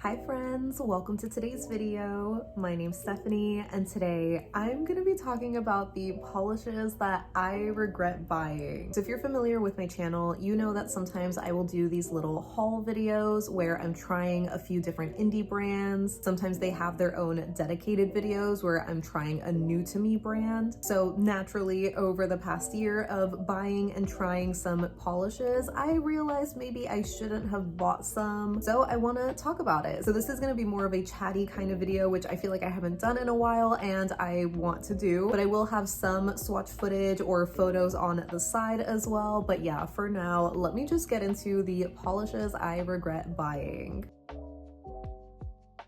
Hi friends, welcome to today's video. My name's Stephanie and today I'm gonna be talking about the polishes that I regret buying. So if you're familiar with my channel, you know that sometimes I will do these little haul videos where I'm trying a few different indie brands. Sometimes they have their own dedicated videos where I'm trying a new to me brand. So naturally, over the past year of buying and trying some polishes, I realized maybe I shouldn't have bought some. So I wanna talk about it. So this is going to be more of a chatty kind of video, which I feel like I haven't done in a while and I want to do, but I will have some swatch footage or photos on the side as well. But yeah, for now, let me just get into the polishes I regret buying.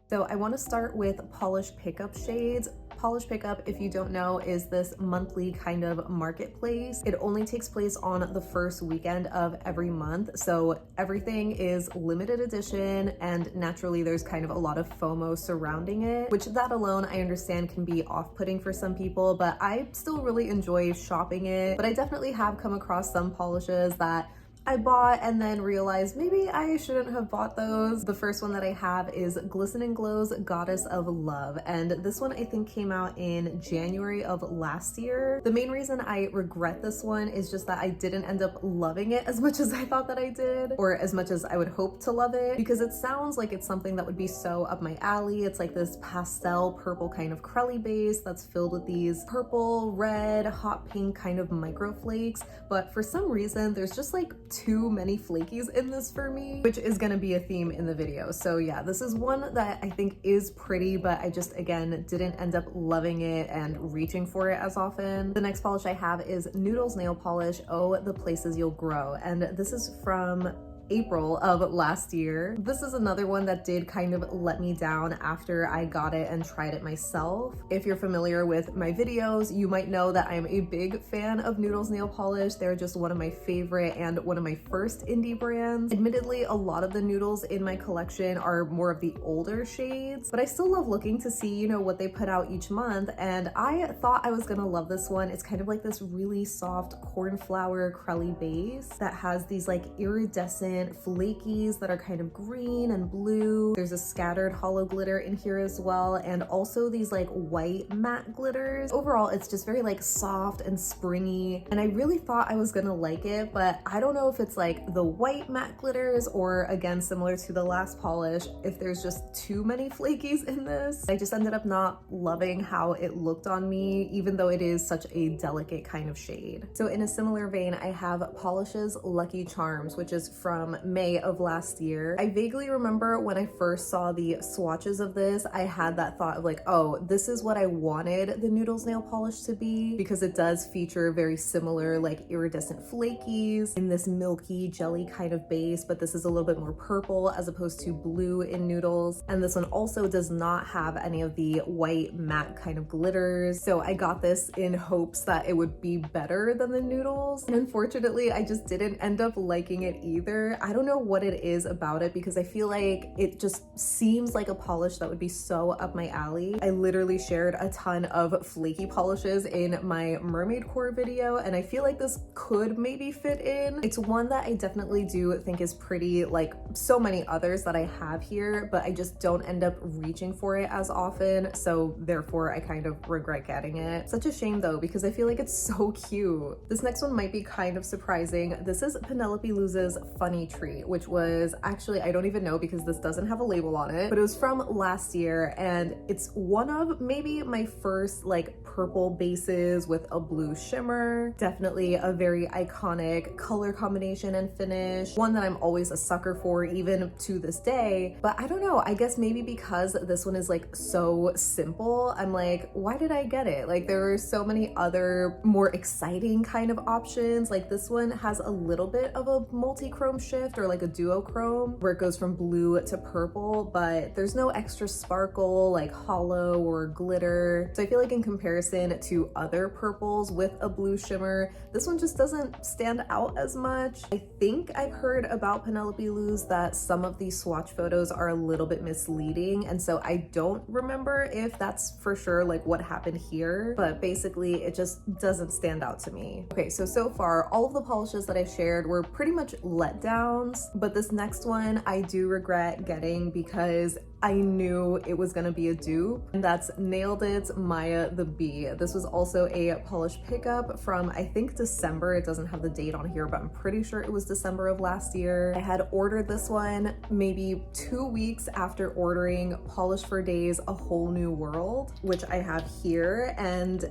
So I want to start with Polish Pickup shades. Polish Pickup, if you don't know, is this monthly kind of marketplace. It only takes place on the first weekend of every month, so everything is limited edition, and naturally there's kind of a lot of FOMO surrounding it, which that alone I understand can be off-putting for some people, but I still really enjoy shopping it. But I definitely have come across some polishes that I bought and then realized maybe I shouldn't have bought those. The first one that I have is Glisten and Glow's Goddess of Love, and this one I think came out in January of last year. The main reason I regret this one is just that I didn't end up loving it as much as I thought that I did, or as much as I would hope to love it, because it sounds like it's something that would be so up my alley. It's like this pastel purple kind of crelly base that's filled with these purple, red, hot pink kind of micro flakes, but for some reason there's just like too many flakies in this for me, which is gonna be a theme in the video. So yeah, this is one that I think is pretty, but I just, again, didn't end up loving it and reaching for it as often. The next polish I have is Noodles nail polish, Oh the Places You'll Grow, and this is from April of last year. This is another one that did kind of let me down after I got it and tried it myself. If you're familiar with my videos, you might know that I'm a big fan of Noodles nail polish. They're just one of my favorite and one of my first indie brands. Admittedly, a lot of the Noodles in my collection are more of the older shades, but I still love looking to see, you know, what they put out each month, and I thought I was gonna love this one. It's kind of like this really soft cornflower crelly base that has these like iridescent flakies that are kind of green and blue. There's a scattered hollow glitter in here as well, and also these like white matte glitters. Overall, it's just very like soft and springy, and I really thought I was gonna like it, but I don't know if it's like the white matte glitters or, again, similar to the last polish, if there's just too many flakies in this. I just ended up not loving how it looked on me, even though it is such a delicate kind of shade. So in a similar vein, I have Polish's Lucky Charms, which is from May of last year. I vaguely remember when I first saw the swatches of this, I had that thought of like, oh, this is what I wanted the Noodles nail polish to be, because it does feature very similar like iridescent flakies in this milky jelly kind of base, but this is a little bit more purple as opposed to blue in Noodles. And this one also does not have any of the white matte kind of glitters. So I got this in hopes that it would be better than the Noodles. And unfortunately, I just didn't end up liking it either. I don't know what it is about it, because I feel like it just seems like a polish that would be so up my alley. I literally shared a ton of flaky polishes in my Mermaid core video, and I feel like this could maybe fit in. It's one that I definitely do think is pretty, like so many others that I have here, but I just don't end up reaching for it as often, so therefore I kind of regret getting it. Such a shame though, because I feel like it's so cute. This next one might be kind of surprising. This is Penelope Luz's Funny Tree, which was actually, I don't even know because this doesn't have a label on it, but it was from last year, and it's one of maybe my first like purple bases with a blue shimmer. Definitely a very iconic color combination and finish, one that I'm always a sucker for even to this day. But I don't know, I guess maybe because this one is like so simple, I'm like, why did I get it? Like there are so many other more exciting kind of options. Like this one has a little bit of a multi-chrome shift, or like a duochrome where it goes from blue to purple, but there's no extra sparkle like hollow or glitter. So I feel like in comparison to other purples with a blue shimmer, this one just doesn't stand out as much. I think I've heard about Penelope Luz that some of these swatch photos are a little bit misleading, and so I don't remember if that's for sure like what happened here, but basically it just doesn't stand out to me. Okay, so far all of the polishes that I shared were pretty much letdowns, but this next one I do regret getting everything because I knew it was gonna be a dupe, and that's Nailed It Maya the Bee. This was also a Polish pickup from, I think, December. It doesn't have the date on here, but I'm pretty sure it was December of last year. I had ordered this one maybe 2 weeks after ordering Polish for Days A Whole New World, which I have here, and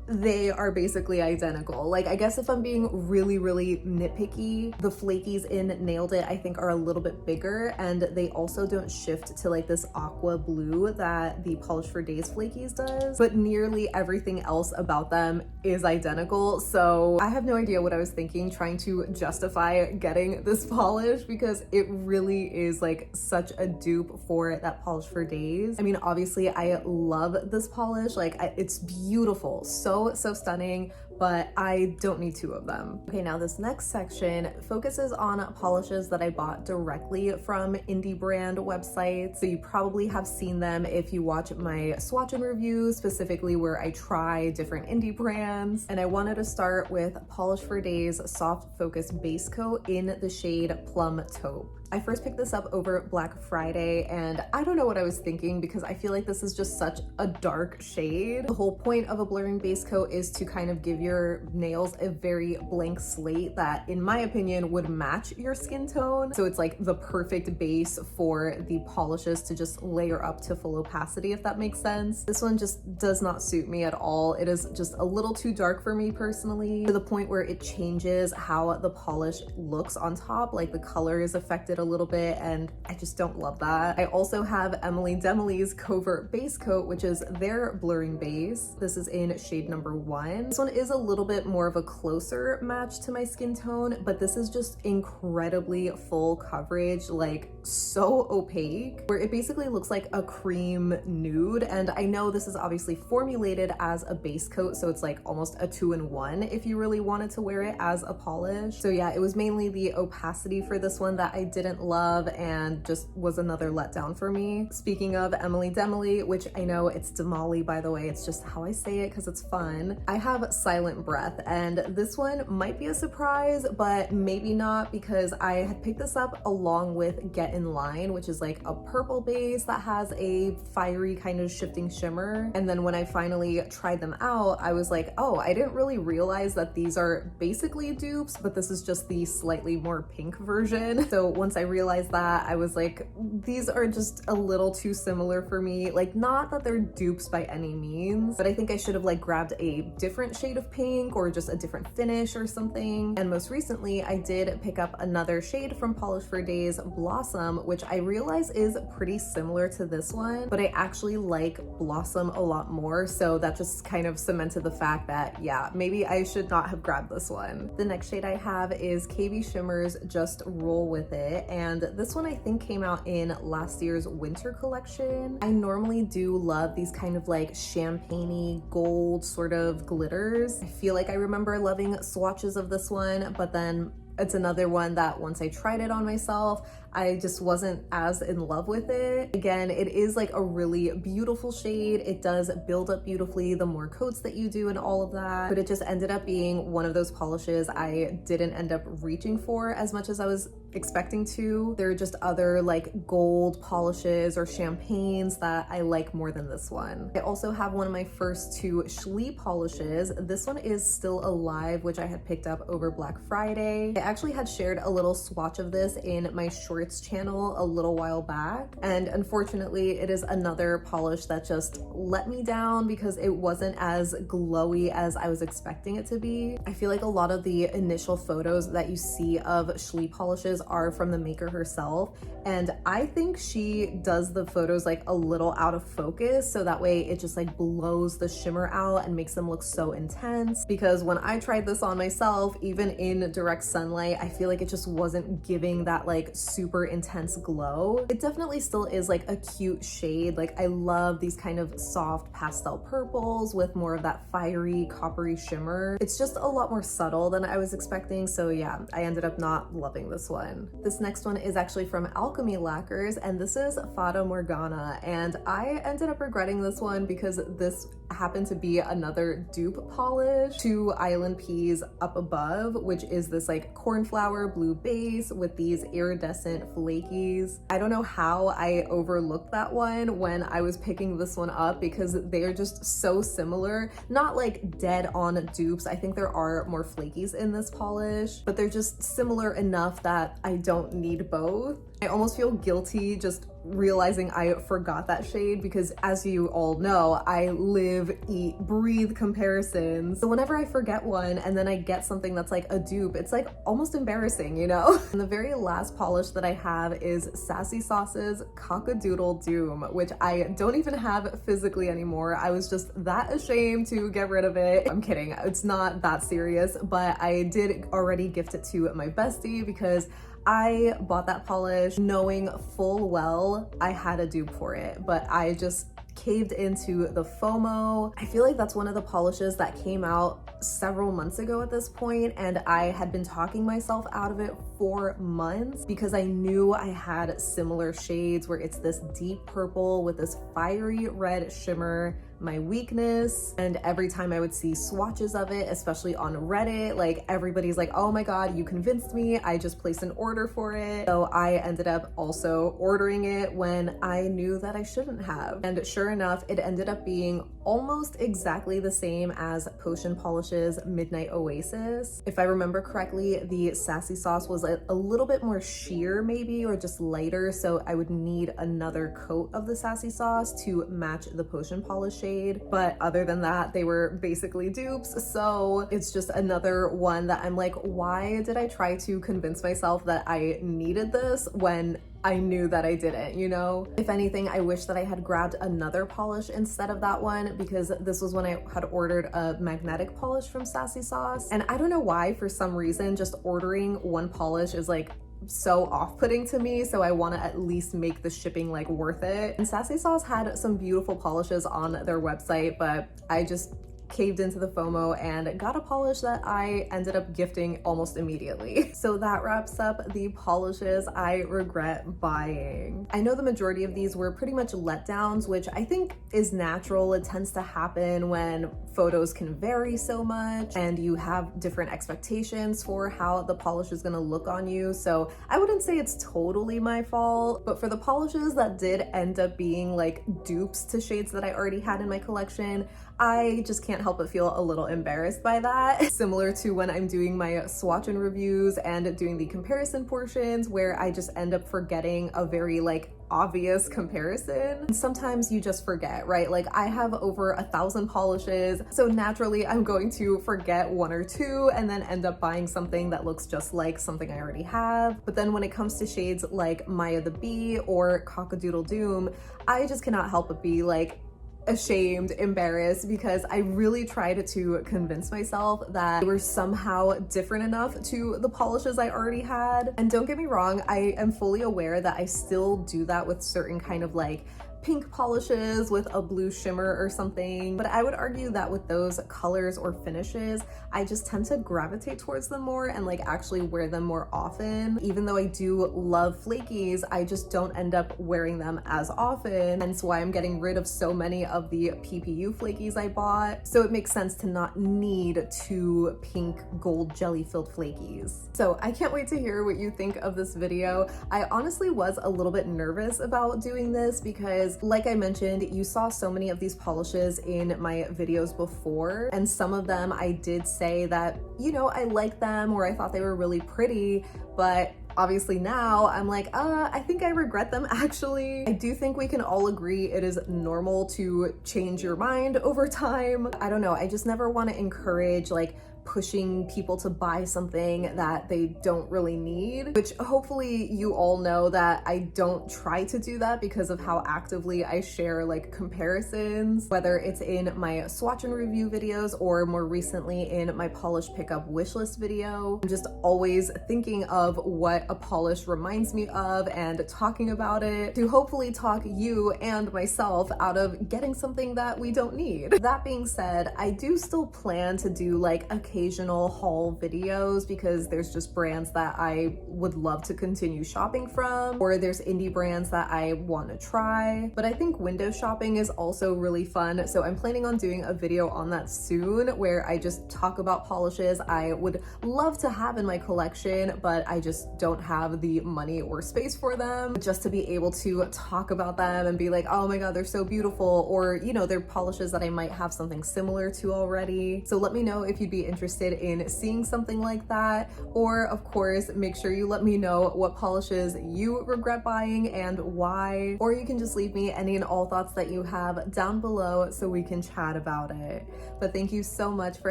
they are basically identical. Like, I guess if I'm being really nitpicky, the flakies in Nailed It I think are a little bit bigger, and they also don't shift to like this aqua blue that the Polish for Days flakies does, but nearly everything else about them is identical. So I have no idea what I was thinking trying to justify getting this polish, because it really is like such a dupe for that Polish for Days. I mean, obviously I love this polish, like it's beautiful, so stunning, but I don't need 2 of them. Okay, now this next section focuses on polishes that I bought directly from indie brand websites. So you probably have seen them if you watch my swatch and review, specifically where I try different indie brands. And I wanted to start with Polish for Days Soft Focus Base Coat in the shade Plum Taupe. I first picked this up over Black Friday, and I don't know what I was thinking because I feel like this is just such a dark shade. The whole point of a blurring base coat is to kind of give your nails a very blank slate that, in my opinion, would match your skin tone. So it's like the perfect base for the polishes to just layer up to full opacity, if that makes sense. This one just does not suit me at all. It is just a little too dark for me personally, to the point where it changes how the polish looks on top. Like, the color is affected a little bit, and I just don't love that. I also have Emily Demily's Covert base coat, which is their blurring base. This is in shade number 1. This one is a little bit more of a closer match to my skin tone, but this is just incredibly full coverage, like so opaque, where it basically looks like a cream nude. And I know this is obviously formulated as a base coat, so it's like almost a 2-in-1 if you really wanted to wear it as a polish. So yeah, it was mainly the opacity for this one that I didn't love, and just was another letdown for me. Speaking of Emily Demily, which I know it's Demali, by the way, it's just how I say it because it's fun, I have Silent Breath, and this one might be a surprise, but maybe not, because I had picked this up along with Get in Line, which is like a purple base that has a fiery kind of shifting shimmer. And then when I finally tried them out, I was like, oh, I didn't really realize that these are basically dupes, but this is just the slightly more pink version. So once I realized that, I was like, these are just a little too similar for me. Like, not that they're dupes by any means, but I think I should have like grabbed a different shade of pink or just a different finish or something. And most recently, I did pick up another shade from Polish for Days, Blossom, which I realize is pretty similar to this one, but I actually like Blossom a lot more. So that just kind of cemented the fact that, yeah, maybe I should not have grabbed this one. The next shade I have is KBShimmer's Just Roll With It. And this one I think came out in last year's winter collection. I normally do love these kind of like champagne-y gold sort of glitters. I feel like I remember loving swatches of this one, but then it's another one that once I tried it on myself, I just wasn't as in love with it. Again, it is like a really beautiful shade. It does build up beautifully the more coats that you do and all of that, but it just ended up being one of those polishes I didn't end up reaching for as much as I was expecting to. There are just other like gold polishes or champagnes that I like more than this one. I also have one of my first 2 Shleee polishes. This one is Still Alive, which I had picked up over Black Friday. I actually had shared a little swatch of this in my shorts channel a little while back, and unfortunately it is another polish that just let me down because it wasn't as glowy as I was expecting it to be. I feel like a lot of the initial photos that you see of Shleee polishes are from the maker herself, and I think she does the photos like a little out of focus, so that way it just like blows the shimmer out and makes them look so intense. Because when I tried this on myself, even in direct sunlight, I feel like it just wasn't giving that like super intense glow. It definitely still is like a cute shade. Like, I love these kind of soft pastel purples with more of that fiery coppery shimmer. It's just a lot more subtle than I was expecting, so yeah, I ended up not loving this one. This next one is actually from Alchemy Lacquers, and this is Fata Morgana, and I ended up regretting this one because this happened to be another dupe polish to Island Peas Up Above, which is this like cornflower blue base with these iridescent flakies. I don't know how I overlooked that one when I was picking this one up because they are just so similar. Not like dead on dupes. I think there are more flakies in this polish, but they're just similar enough that I don't need both. I almost feel guilty just realizing I forgot that shade because, as you all know, I live, eat, breathe comparisons. So whenever I forget one and then I get something that's like a dupe, it's like almost embarrassing, you know? And the very last polish that I have is Sassy Sauce's Cock-a-Doodle-Doom, which I don't even have physically anymore. I was just that ashamed to get rid of it. I'm kidding, it's not that serious, but I did already gift it to my bestie because I bought that polish knowing full well I had a dupe for it, but I just caved into the FOMO. I feel like that's one of the polishes that came out several months ago at this point, and I had been talking myself out of it for months because I knew I had similar shades where it's this deep purple with this fiery red shimmer, my weakness. And every time I would see swatches of it, especially on Reddit, like everybody's like, oh my god, you convinced me, I just placed an order for it. So I ended up also ordering it when I knew that I shouldn't have. And sure enough, it ended up being almost exactly the same as Potion Polish's Midnight Oasis. If I remember correctly, the Sassy Sauce was a little bit more sheer maybe, or just lighter, so I would need another coat of the Sassy Sauce to match the Potion Polish shade. But other than that, they were basically dupes, so it's just another one that I'm like, why did I try to convince myself that I needed this when I knew that I didn't, you know? If anything, I wish that I had grabbed another polish instead of that one because this was when I had ordered a magnetic polish from Sassy Sauce. And I don't know why, for some reason, just ordering one polish is like so off-putting to me, so I want to at least make the shipping like worth it. And Sassy Sauce had some beautiful polishes on their website, but I just caved into the FOMO and got a polish that I ended up gifting almost immediately. So that wraps up the polishes I regret buying. I know the majority of these were pretty much letdowns, which I think is natural. It tends to happen when photos can vary so much and you have different expectations for how the polish is gonna look on you. So I wouldn't say it's totally my fault, but for the polishes that did end up being like dupes to shades that I already had in my collection, I just can't help but feel a little embarrassed by that. Similar to when I'm doing my swatch and reviews and doing the comparison portions where I just end up forgetting a very like obvious comparison. And sometimes you just forget, right? Like I have over 1,000 polishes, so naturally I'm going to forget one or two and then end up buying something that looks just like something I already have. But then when it comes to shades like Maya the Bee or Cock-a-Doodle-Doom, I just cannot help but be like ashamed, embarrassed, because I really tried to convince myself that they were somehow different enough to the polishes I already had. And don't get me wrong, I am fully aware that I still do that with certain kind of like pink polishes with a blue shimmer or something, but I would argue that with those colors or finishes, I just tend to gravitate towards them more and like actually wear them more often. Even though I do love flakies, I just don't end up wearing them as often, hence why I'm getting rid of so many of the PPU flakies I bought. So it makes sense to not need 2 pink gold jelly filled flakies. So I can't wait to hear what you think of this video. I honestly was a little bit nervous about doing this because, like I mentioned, you saw so many of these polishes in my videos before, and some of them I did say that, you know, I like them or I thought they were really pretty, but obviously now I'm like, I think I regret them actually. I do think we can all agree it is normal to change your mind over time. I don't know, I just never want to encourage like pushing people to buy something that they don't really need, which hopefully you all know that I don't try to do that because of how actively I share like comparisons, whether it's in my swatch and review videos or more recently in my polish pickup wishlist video. I'm just always thinking of what a polish reminds me of and talking about it to hopefully talk you and myself out of getting something that we don't need. That being said, I do still plan to do like a occasional haul videos because there's just brands that I would love to continue shopping from, or there's indie brands that I want to try. But I think window shopping is also really fun, so I'm planning on doing a video on that soon where I just talk about polishes I would love to have in my collection, but I just don't have the money or space for them, just to be able to talk about them and be like, oh my god, they're so beautiful, or you know, they're polishes that I might have something similar to already. So let me know if you'd be interested in seeing something like that, or of course make sure you let me know what polishes you regret buying and why, or you can just leave me any and all thoughts that you have down below so we can chat about it. But thank you so much for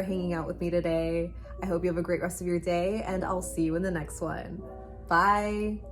hanging out with me today. I hope you have a great rest of your day, and I'll see you in the next one. Bye.